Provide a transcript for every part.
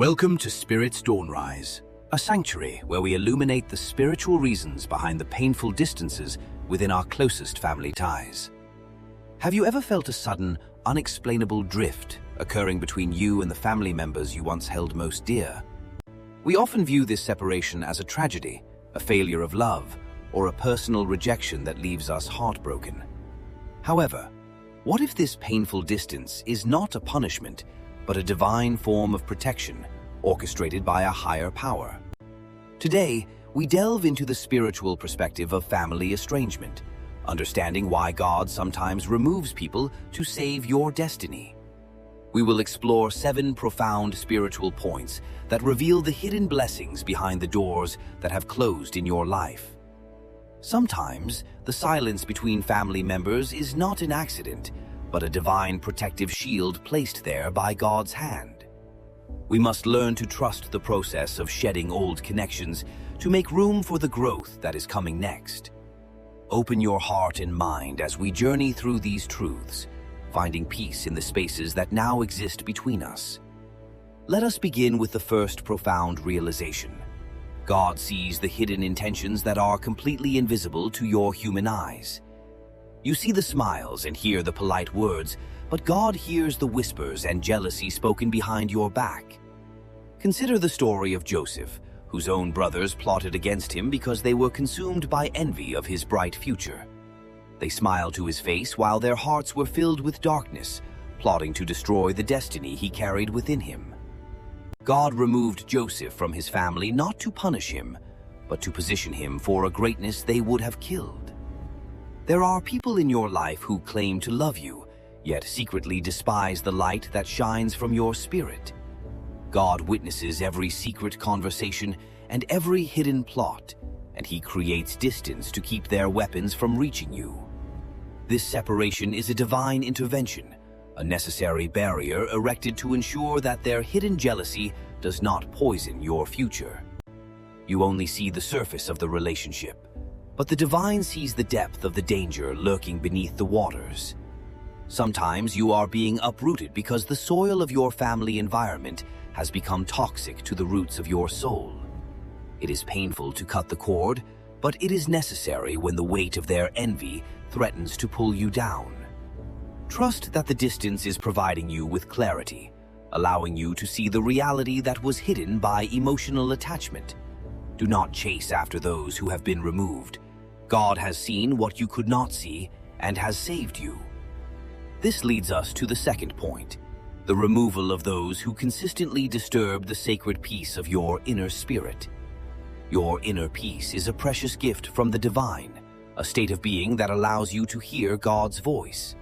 Welcome to Spirit's Dawnrise, a sanctuary where we illuminate the spiritual reasons behind the painful distances within our closest family ties. Have you ever felt a sudden, unexplainable drift occurring between you and the family members you once held most dear? We often view this separation as a tragedy, a failure of love, or a personal rejection that leaves us heartbroken. However, what if this painful distance is not a punishment, but a divine form of protection orchestrated by a higher power? Today, we delve into the spiritual perspective of family estrangement, understanding why God sometimes removes people to save your destiny. We will explore 7 profound spiritual points that reveal the hidden blessings behind the doors that have closed in your life. Sometimes, the silence between family members is not an accident, but a divine protective shield placed there by God's hand. We must learn to trust the process of shedding old connections to make room for the growth that is coming next. Open your heart and mind as we journey through these truths, finding peace in the spaces that now exist between us. Let us begin with the first profound realization. God sees the hidden intentions that are completely invisible to your human eyes. You see the smiles and hear the polite words, but God hears the whispers and jealousy spoken behind your back. Consider the story of Joseph, whose own brothers plotted against him because they were consumed by envy of his bright future. They smiled to his face while their hearts were filled with darkness, plotting to destroy the destiny he carried within him. God removed Joseph from his family not to punish him, but to position him for a greatness they would have killed. There are people in your life who claim to love you, yet secretly despise the light that shines from your spirit. God witnesses every secret conversation and every hidden plot, and He creates distance to keep their weapons from reaching you. This separation is a divine intervention, a necessary barrier erected to ensure that their hidden jealousy does not poison your future. You only see the surface of the relationship, but the divine sees the depth of the danger lurking beneath the waters. Sometimes you are being uprooted because the soil of your family environment has become toxic to the roots of your soul. It is painful to cut the cord, but it is necessary when the weight of their envy threatens to pull you down. Trust that the distance is providing you with clarity, allowing you to see the reality that was hidden by emotional attachment. Do not chase after those who have been removed. God has seen what you could not see and has saved you. This leads us to the second point, the removal of those who consistently disturb the sacred peace of your inner spirit. Your inner peace is a precious gift from the divine, a state of being that allows you to hear God's voice.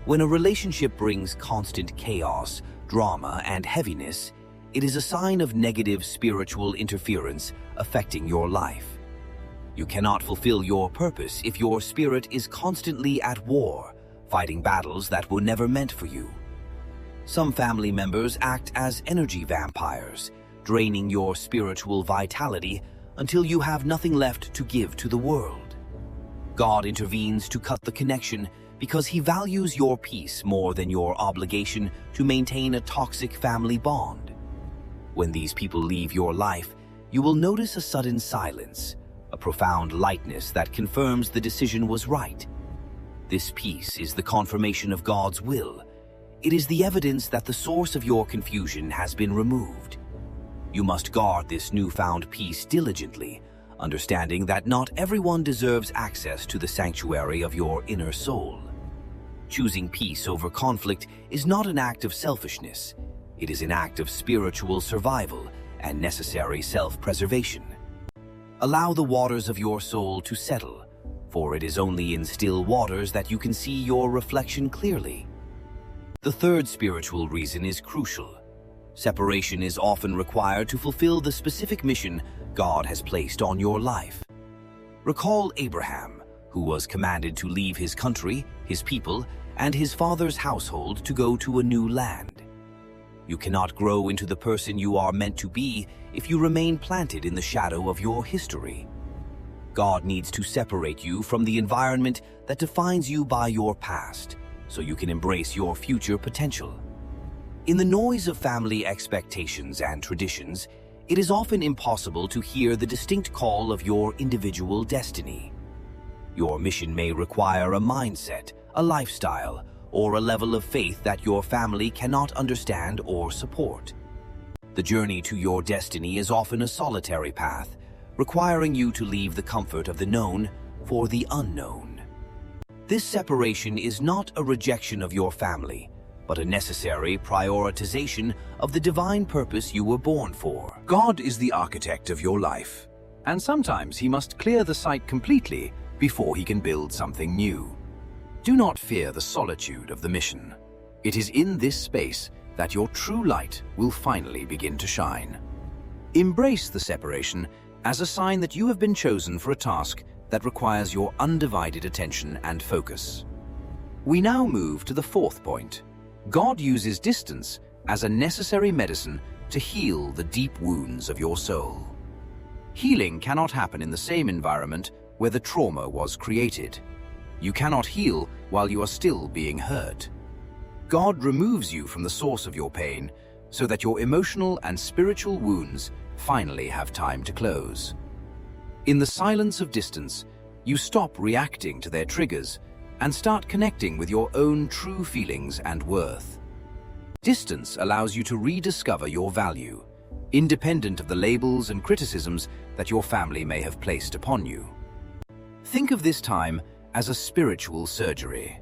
When a relationship brings constant chaos, drama, and heaviness, it is a sign of negative spiritual interference affecting your life. You cannot fulfill your purpose if your spirit is constantly at war, fighting battles that were never meant for you. Some family members act as energy vampires, draining your spiritual vitality until you have nothing left to give to the world. God intervenes to cut the connection because He values your peace more than your obligation to maintain a toxic family bond. When these people leave your life, you will notice a sudden silence, a profound lightness that confirms the decision was right. This peace is the confirmation of God's will. It is the evidence that the source of your confusion has been removed. You must guard this newfound peace diligently, understanding that not everyone deserves access to the sanctuary of your inner soul. Choosing peace over conflict is not an act of selfishness. It is an act of spiritual survival and necessary self-preservation. Allow the waters of your soul to settle, for it is only in still waters that you can see your reflection clearly. The third spiritual reason is crucial. Separation is often required to fulfill the specific mission God has placed on your life. Recall Abraham, who was commanded to leave his country, his people, and his father's household to go to a new land. You cannot grow into the person you are meant to be if you remain planted in the shadow of your history. God needs to separate you from the environment that defines you by your past, so you can embrace your future potential. In the noise of family expectations and traditions, it is often impossible to hear the distinct call of your individual destiny. Your mission may require a mindset, a lifestyle, or a level of faith that your family cannot understand or support. The journey to your destiny is often a solitary path, requiring you to leave the comfort of the known for the unknown. This separation is not a rejection of your family, but a necessary prioritization of the divine purpose you were born for. God is the architect of your life, and sometimes he must clear the site completely before he can build something new. Do not fear the solitude of the mission. It is in this space that your true light will finally begin to shine. Embrace the separation as a sign that you have been chosen for a task that requires your undivided attention and focus. We now move to the fourth point. God uses distance as a necessary medicine to heal the deep wounds of your soul. Healing cannot happen in the same environment where the trauma was created. You cannot heal while you are still being hurt. God removes you from the source of your pain so that your emotional and spiritual wounds finally have time to close. In the silence of distance, you stop reacting to their triggers and start connecting with your own true feelings and worth. Distance allows you to rediscover your value, independent of the labels and criticisms that your family may have placed upon you. Think of this time as a spiritual surgery.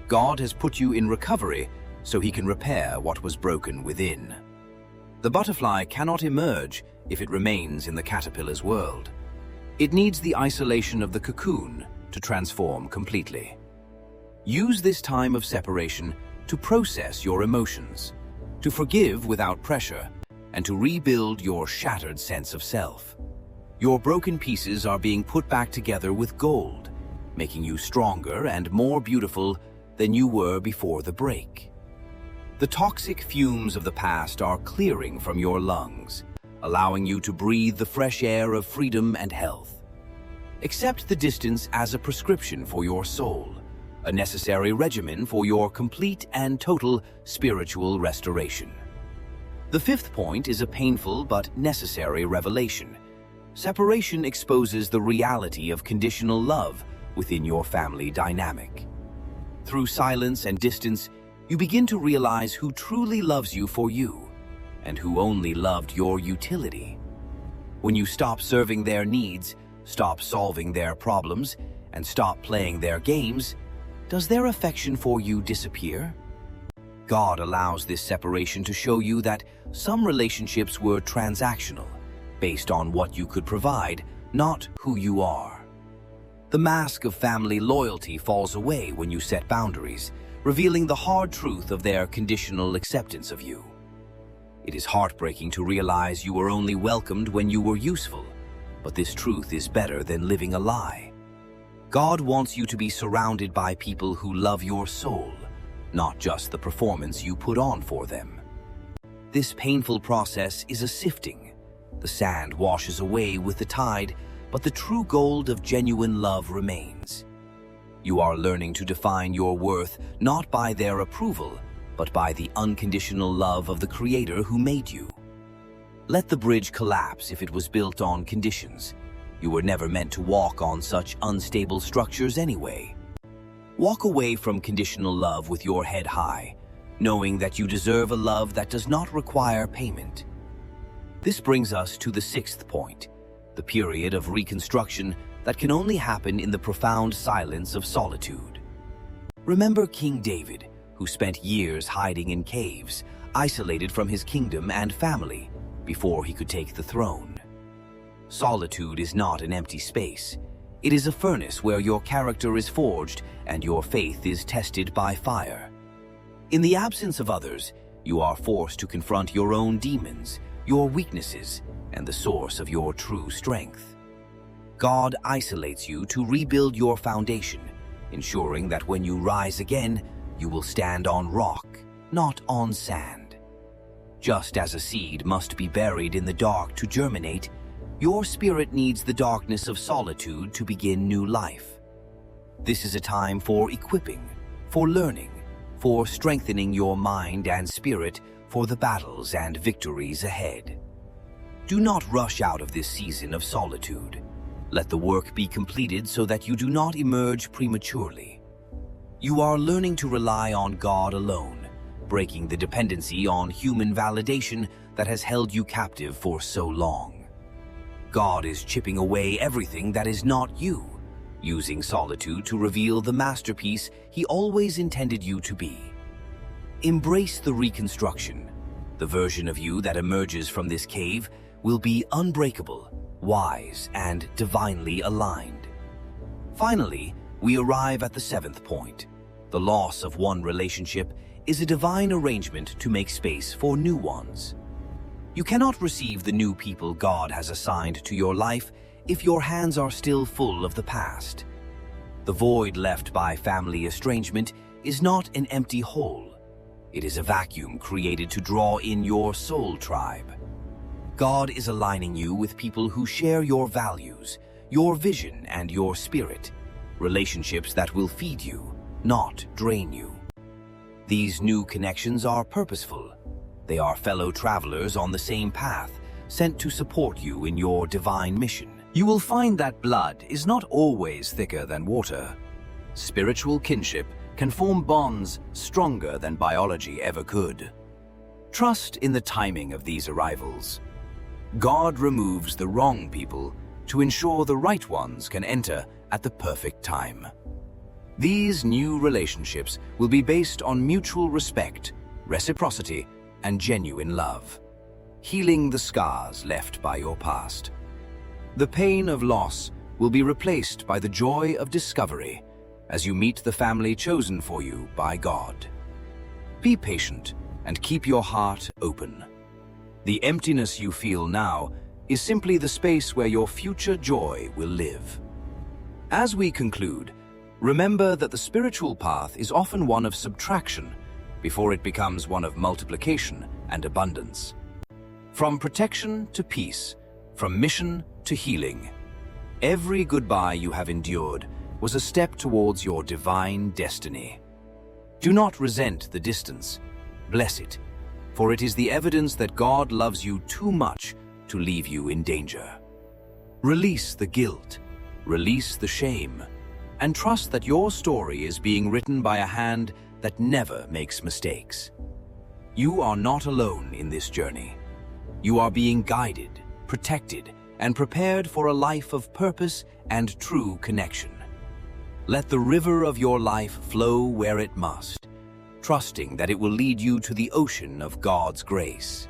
God has put you in recovery so he can repair what was broken within. The butterfly cannot emerge if it remains in the caterpillar's world. It needs the isolation of the cocoon to transform completely. Use this time of separation to process your emotions, to forgive without pressure, and to rebuild your shattered sense of self. Your broken pieces are being put back together with gold, making you stronger and more beautiful than you were before the break. The toxic fumes of the past are clearing from your lungs, allowing you to breathe the fresh air of freedom and health. Accept the distance as a prescription for your soul, a necessary regimen for your complete and total spiritual restoration. The fifth point is a painful but necessary revelation. Separation exposes the reality of conditional love within your family dynamic. Through silence and distance, you begin to realize who truly loves you for you, and who only loved your utility. When you stop serving their needs, stop solving their problems, and stop playing their games, does their affection for you disappear? God allows this separation to show you that some relationships were transactional, based on what you could provide, not who you are. The mask of family loyalty falls away when you set boundaries, revealing the hard truth of their conditional acceptance of you. It is heartbreaking to realize you were only welcomed when you were useful, but this truth is better than living a lie. God wants you to be surrounded by people who love your soul, not just the performance you put on for them. This painful process is a sifting. The sand washes away with the tide, but the true gold of genuine love remains. You are learning to define your worth not by their approval, but by the unconditional love of the Creator who made you. Let the bridge collapse if it was built on conditions. You were never meant to walk on such unstable structures anyway. Walk away from conditional love with your head high, knowing that you deserve a love that does not require payment. This brings us to the sixth point, the period of reconstruction that can only happen in the profound silence of solitude. Remember King David, who spent years hiding in caves, isolated from his kingdom and family, before he could take the throne. Solitude is not an empty space. It is a furnace where your character is forged and your faith is tested by fire. In the absence of others, you are forced to confront your own demons, your weaknesses, and the source of your true strength. God isolates you to rebuild your foundation, ensuring that when you rise again, you will stand on rock, not on sand. Just as a seed must be buried in the dark to germinate, your spirit needs the darkness of solitude to begin new life. This is a time for equipping, for learning, for strengthening your mind and spirit for the battles and victories ahead. Do not rush out of this season of solitude. Let the work be completed so that you do not emerge prematurely. You are learning to rely on God alone, breaking the dependency on human validation that has held you captive for so long. God is chipping away everything that is not you, using solitude to reveal the masterpiece He always intended you to be. Embrace the reconstruction. The version of you that emerges from this cave will be unbreakable, wise, and divinely aligned. Finally, we arrive at the 7th point. The loss of one relationship is a divine arrangement to make space for new ones. You cannot receive the new people God has assigned to your life if your hands are still full of the past. The void left by family estrangement is not an empty hole. It is a vacuum created to draw in your soul tribe. God is aligning you with people who share your values, your vision, and your spirit. Relationships that will feed you, not drain you. These new connections are purposeful. They are fellow travelers on the same path, sent to support you in your divine mission. You will find that blood is not always thicker than water. Spiritual kinship can form bonds stronger than biology ever could. Trust in the timing of these arrivals. God removes the wrong people to ensure the right ones can enter at the perfect time. These new relationships will be based on mutual respect, reciprocity, and genuine love, healing the scars left by your past. The pain of loss will be replaced by the joy of discovery as you meet the family chosen for you by God. Be patient and keep your heart open. The emptiness you feel now is simply the space where your future joy will live. As we conclude, remember that the spiritual path is often one of subtraction before it becomes one of multiplication and abundance. From protection to peace, from mission to healing, every goodbye you have endured was a step towards your divine destiny. Do not resent the distance. Bless it, for it is the evidence that God loves you too much to leave you in danger. Release the guilt, release the shame, and trust that your story is being written by a hand that never makes mistakes. You are not alone in this journey. You are being guided, protected, and prepared for a life of purpose and true connection. Let the river of your life flow where it must, trusting that it will lead you to the ocean of God's grace.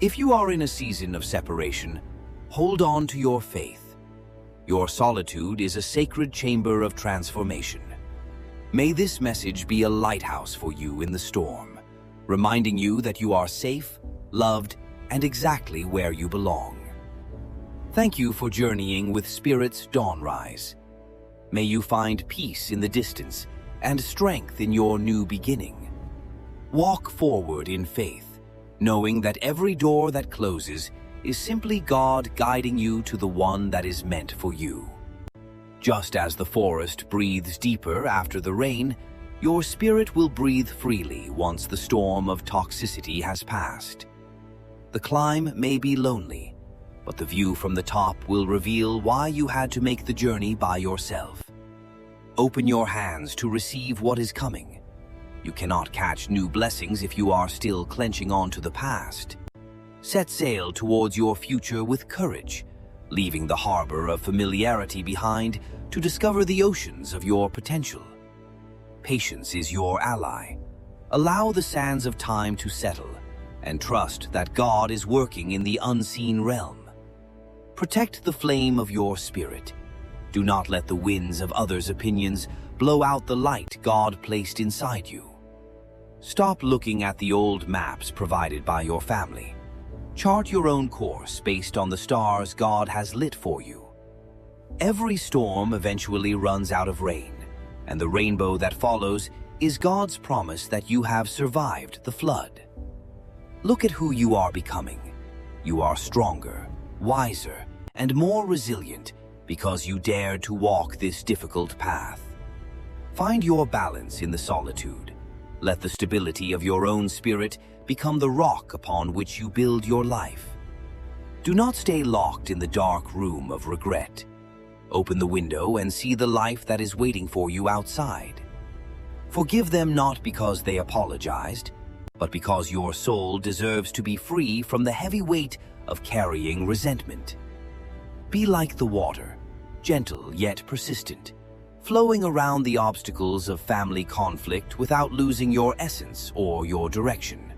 If you are in a season of separation, hold on to your faith. Your solitude is a sacred chamber of transformation. May this message be a lighthouse for you in the storm, reminding you that you are safe, loved, and exactly where you belong. Thank you for journeying with Spirit's Dawnrise. May you find peace in the distance and strength in your new beginning. Walk forward in faith, knowing that every door that closes is simply God guiding you to the one that is meant for you. Just as the forest breathes deeper after the rain, your spirit will breathe freely once the storm of toxicity has passed. The climb may be lonely, but the view from the top will reveal why you had to make the journey by yourself. Open your hands to receive what is coming. You cannot catch new blessings if you are still clenching on to the past. Set sail towards your future with courage, leaving the harbor of familiarity behind to discover the oceans of your potential. Patience is your ally. Allow the sands of time to settle, and trust that God is working in the unseen realm. Protect the flame of your spirit. Do not let the winds of others' opinions blow out the light God placed inside you. Stop looking at the old maps provided by your family. Chart your own course based on the stars God has lit for you. Every storm eventually runs out of rain, and the rainbow that follows is God's promise that you have survived the flood. Look at who you are becoming. You are stronger, wiser, and more resilient because you dared to walk this difficult path. Find your balance in the solitude. Let the stability of your own spirit become the rock upon which you build your life. Do not stay locked in the dark room of regret. Open the window and see the life that is waiting for you outside. Forgive them not because they apologized, but because your soul deserves to be free from the heavy weight of carrying resentment. Be like the water, gentle yet persistent, flowing around the obstacles of family conflict without losing your essence or your direction.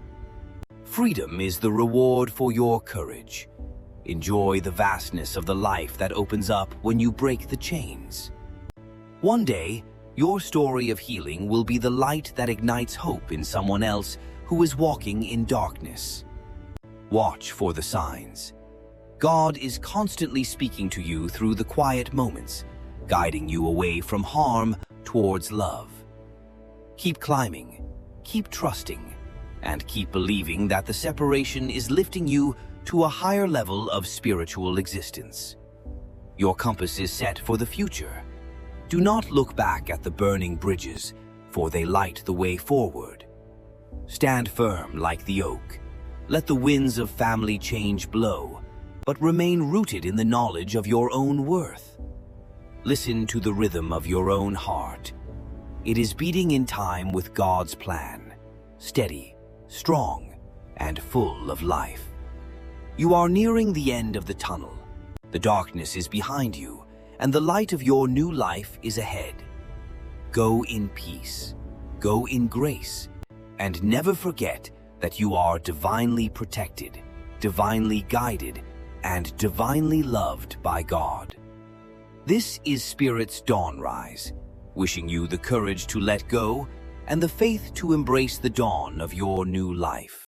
Freedom is the reward for your courage. Enjoy the vastness of the life that opens up when you break the chains. One day, your story of healing will be the light that ignites hope in someone else who is walking in darkness. Watch for the signs. God is constantly speaking to you through the quiet moments, guiding you away from harm towards love. Keep climbing, keep trusting, and keep believing that the separation is lifting you to a higher level of spiritual existence. Your compass is set for the future. Do not look back at the burning bridges, for they light the way forward. Stand firm like the oak. Let the winds of family change blow, but remain rooted in the knowledge of your own worth. Listen to the rhythm of your own heart. It is beating in time with God's plan, steady, strong, and full of life. You are nearing the end of the tunnel. The darkness is behind you, and the light of your new life is ahead. Go in peace, go in grace, and never forget that you are divinely protected, divinely guided, and divinely loved by God. This is Spirit's Dawn Rise, wishing you the courage to let go and the faith to embrace the dawn of your new life.